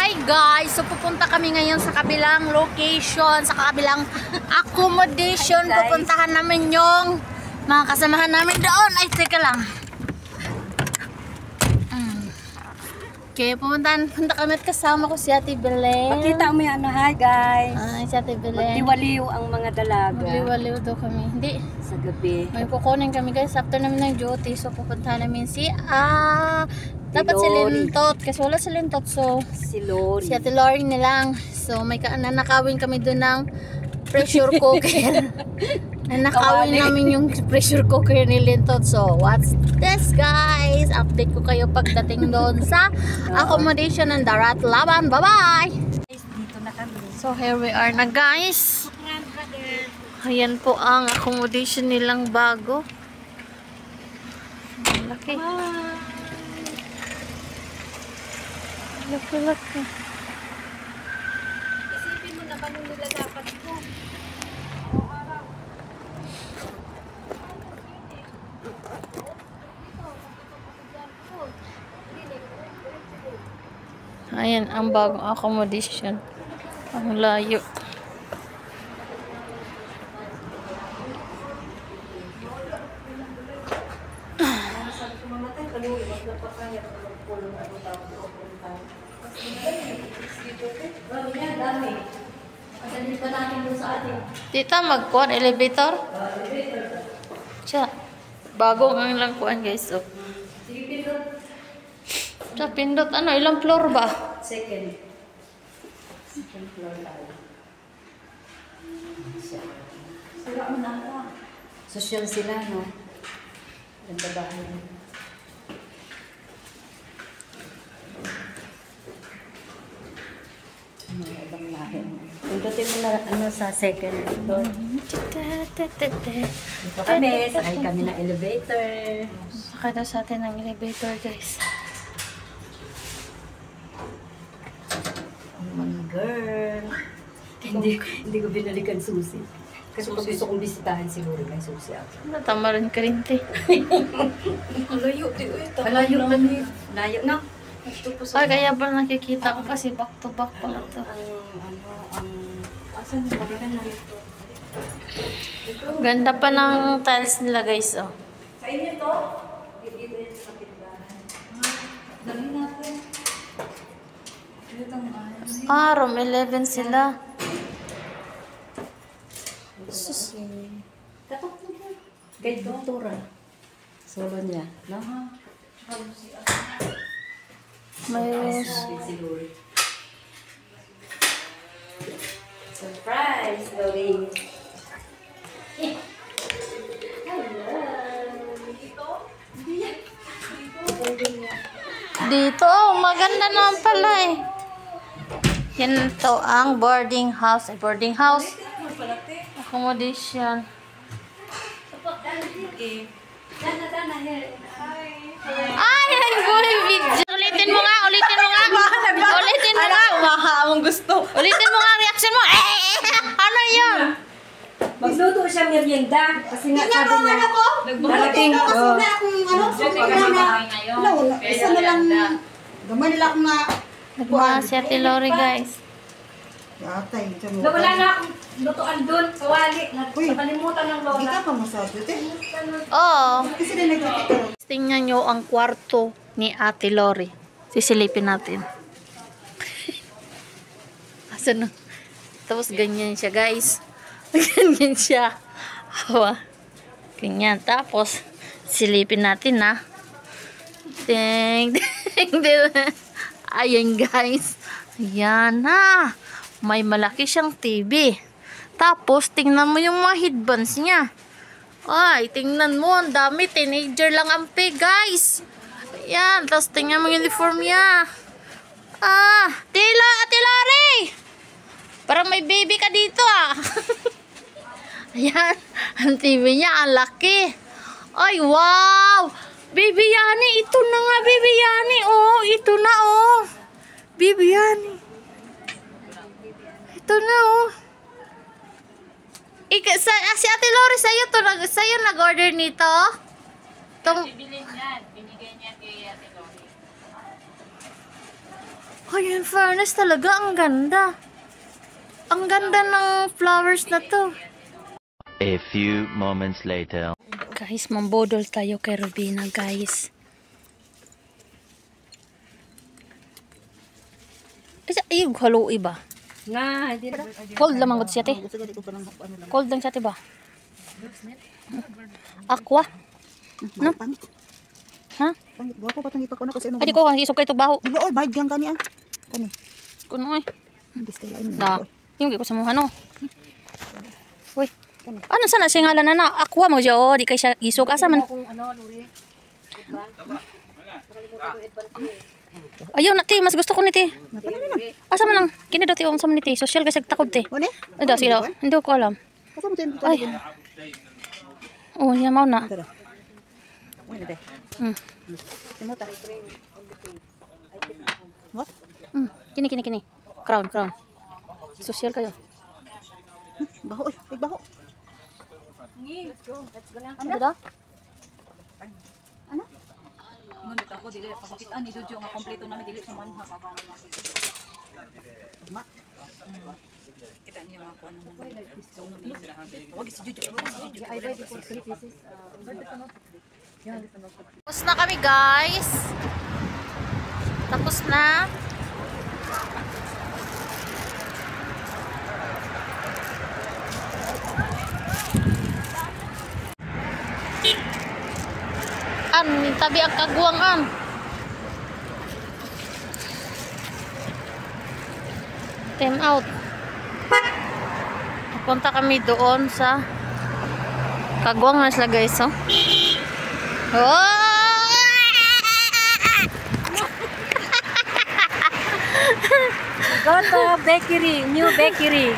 Hi guys! So pupunta kami ngayon sa kabilang location, sa kabilang accommodation. Pupuntahan namin yung mga kasamahan namin doon. Ay, teka lang. Okay, punta kami at kasama ko si Ate Belen. Pakita mo yan, hi guys. Ay, si Ate Belen. Magdiwaliw ang mga dalaga. Magdiwaliw daw kami. Hindi. Sa gabi. May kukunin kami guys after namin ng duty. So pupuntahan namin si dapat si Lintot. Kasi wala si Lintot. So si Lori. Si Ate Lori na lang. So may nanakawin kami doon ng pressure cooker. Nanakawin namin yung pressure cooker ni Lintot. So what's this guys? Update ko kayo pagdating doon sa accommodation ng Darat Laban. Bye bye! Dito na kami. So here we are na guys. Ayan po ang accommodation nilang bago. Laki. Laki. Isipin mo na kami nila dapat ko. Ayan ang bagong accommodation. Ang layo. Tita, magkuhan elevator? Siya. Bago ang lang kuhan guys. So. Siya, pindot. Ano? Ilang floor ba? Second floor tayo. Sira mo na ka. Social sila, no? Ganda bahay. Mga ibang lahi. Pindutin mo na sa second floor. Dito kami. Sakay kami ng elevator. Sakay na sa atin ng elevator guys. Mga girl. Hindi ko binalikan susi. Kasi pag gusto kong bisitahin siguro may susi ako. Natama rin ka rin, te. Malayo, te. Malayo na ni. Layo na. Ay, kaya ba nakikita ko kasi back to back pala to. Asan yung balikan na ito? Ganda pa ng tiles nila guys, oh. Sa inyo to? Dito yan sa pitbahan. Dali natin. Room 11 sila. Sus. Guide to, Tura. Solo niya. Naha. May surprise, Lori. dito, oh, maganda naman pala eh. Yan to ang boarding house. Boarding house. Accommodation. Ay, ang going video. Ulitin mo nga. Ang gusto. Ulitin mo nga ang reaction mo. Ano yun? Magluto siya merienda kasi nga sabi niya narating isa na lang gamay nila akong na Nagmahal si Ate Lori guys. yatay wala na akong lutuan doon sa wali nakalimutan ng lola. hindi ka pa masabi Oo. kasi na nagkakita Tingnan nyo ang kwarto ni Ate Lori. Sisilipin natin. Asan na? Tapos ganyan siya guys. Ganyan siya. Hawa. Ganyan. Tapos silipin natin na. Ding. Ayan guys. Ayan na. May malaki siyang TV. Tapos tingnan mo yung mga headbands niya. Ay, tingnan mo. Ang dami. Teenager lang ang pig guys. Ayan. Tapos tingnan mo yung uniform niya. Ate Lori. Parang may baby ka dito Ayan. Ang TV niya. Ang laki. Ay, wow. Baby Yani. Ito na nga, Baby Yani. Oh, ito na, oh. Baby Yani. Ito na, oh. Si Ate Lori, sa'yo nag-order nito? Bibilin yan. Binigay niya kay Ate Lori. Ay, in fairness talaga, ang ganda. Ang ganda ng flowers na to. A few moments later. Guys, mambodol tayo kay Robina, guys. Ay, halo iba. Nga, hindi na. Cold lamang ko siya, te. Cold lang siya, te ba? Aqua. No? Ha? Gwapo pa tangi pa kuno kasi Ay, di ko, isog kayo ito baho. Di ba bayad gang kani ah. Kani. Kuno ay. Bistay lain. Na, yung ko sa mga no. Uy. Ano sana siya ngalan na aqua mo siya, oh. Di kay siya isog. Asa man? Ayaw na, te. Mas gusto ko ni te. Asa man ang kinidot yung sa ni te. Social kasi takod te. Ano? Ay, daw, sige daw. Hindi ko alam. Asa mo tin? Ay. Oh, yan mau na. Ano de? Timuta. What? Kini. Crown. Social kayo. Baho, ay baho. Ano daw? Ano? Ngunit ako, dili, pagkakitaan ni Jojo nga kompleto namin, dili sa manha. Kita niya mga kuha naman. Huwag si Jojo. I ready for 3 pieces. Tapos na kami, guys. Tapos na. Tabi ang kagwangan. Time out. Punta kami doon sa kagwangan sila, guys, oh. Oh! Go to bakery, new bakery.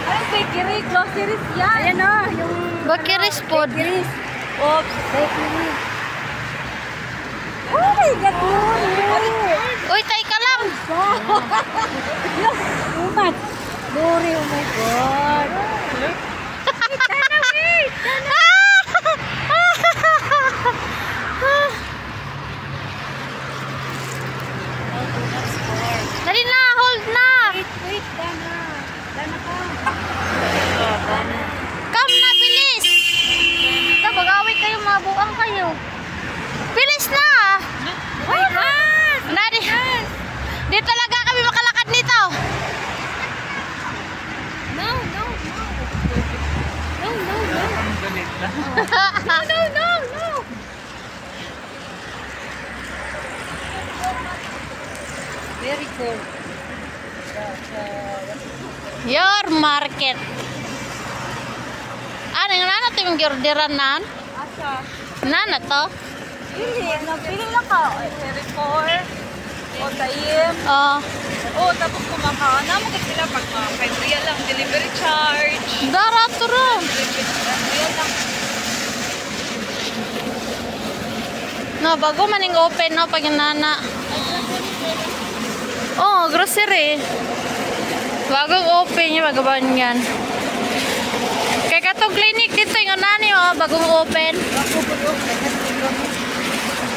Ay, bakery, groceries yan. Ayan na, yung Bakeries food. bakeries. Oh, bakery. Oh my God, Uy, tay ka lang. Umat. Lori, oh my God. Dali na, hold na. Wait, Dana. Dana ka. Come na, bilis. Mag-awit kayo, mabuang kayo. Bilis na. Wait, Nadi. Di talaga kami makalakad nito. No. Very cool. Your market. Ano yung nana ito yung giorderan nan? Asa? Nana to? Pili lang ka. Very cool. O taim. Oh, tapos kumakaon. Naman kasi sila pag 5 real lang delivery charge. Darato ron. Real lang. No, bago maning open no pag yung nana. Oh, grocery. Bagong open yung magaban yan. Kaya katong clinic dito yung nani oh, bagong open.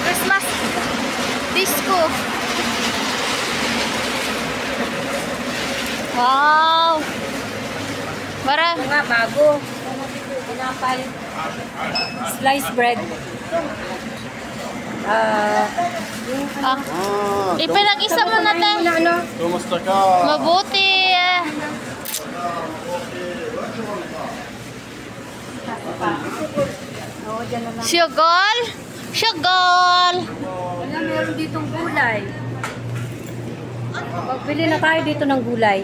Christmas disco. Wow. Bara. Mga bago. Pinapal. Sliced bread. Ipinag-isa mo natin. Kumusta ka? Mabuti. Syugol. Wala, meron ditong gulay. Magbili na tayo dito ng gulay.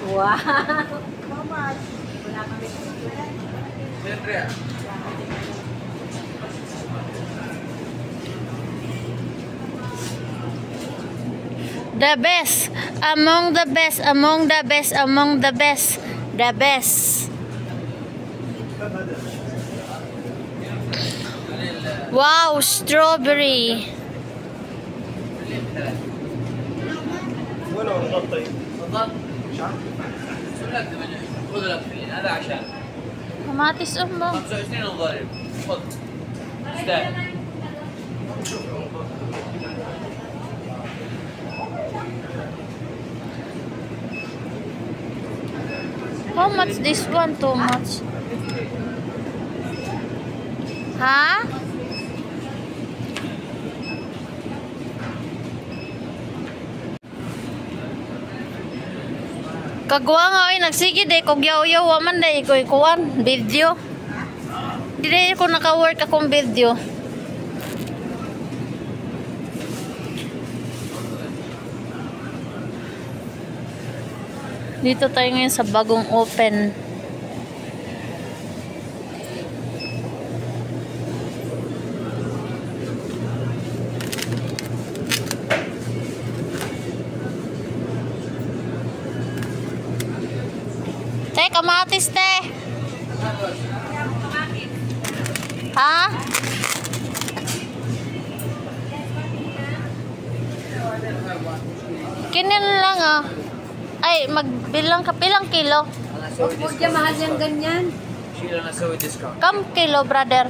Wow. The best. Among the best. The best. Wow, strawberry. هذا عشاء Kamatis mo. 25 وضارب خذ استاذ How much this one? Too much. Ha? Kagwa nga oy nagsige day kog yaw-yaw wa man day ko ikuan video. Di ko naka-work akong video. Dito tayo ngayon sa bagong open. Te, kamatis te. Ha? Kinin lang ah. Ay, magbilang ka pilang kilo? Huwag niya mahal niyang ganyan. Sheila na sa discount. Kam kilo, brother?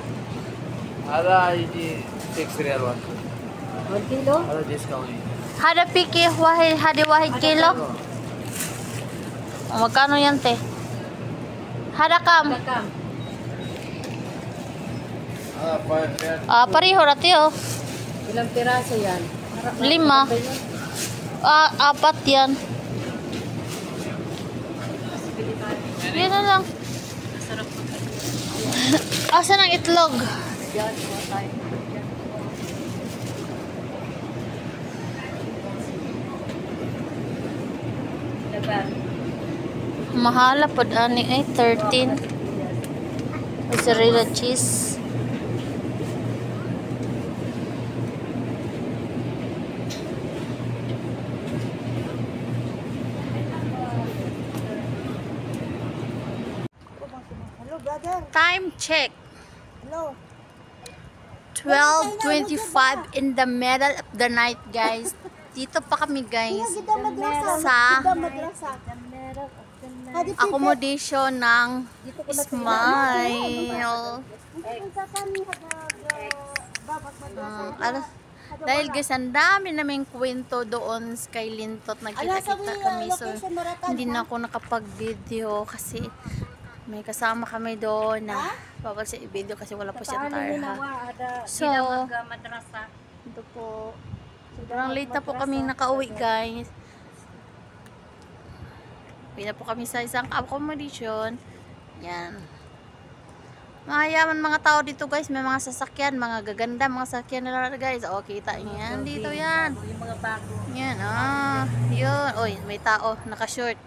Ada ini 6 real one. 1 kilo? Ada discount ini. Hada piki wahid wahid kilo? O, magkano yan, te? Hada kam? Kakam. Ada 5 real. Pariho rati oh. Ilang piraso yan? 5. Apat yan. Yan na lang. Asan ang itlog? Mahala po ani ay 13. Mozzarella cheese. Hello, brother. Time check. Hello. 12:25 in the middle of the night, guys. Dito pa kami, guys, Kita madrasa. sa Kita madrasa. accommodation ng Smile. Dahil guys, ang dami naming kwento doon kay Lintot. Nagkita-kita kami. So, hindi na ako nakapag-video kasi may kasama kami doon na bawal sa i-video kasi wala po siyang tarha. So, ito po. Sobrang late na po kami nakauwi, guys. Uwi na po kami sa isang accommodation. Yan. Mayaman mga tao dito, guys. May mga sasakyan, mga gaganda, mga sasakyan nila, guys. O, kita niyo yan. Dito yan. Yung mga bago. Yan, yun. Oy, may tao. Naka-short.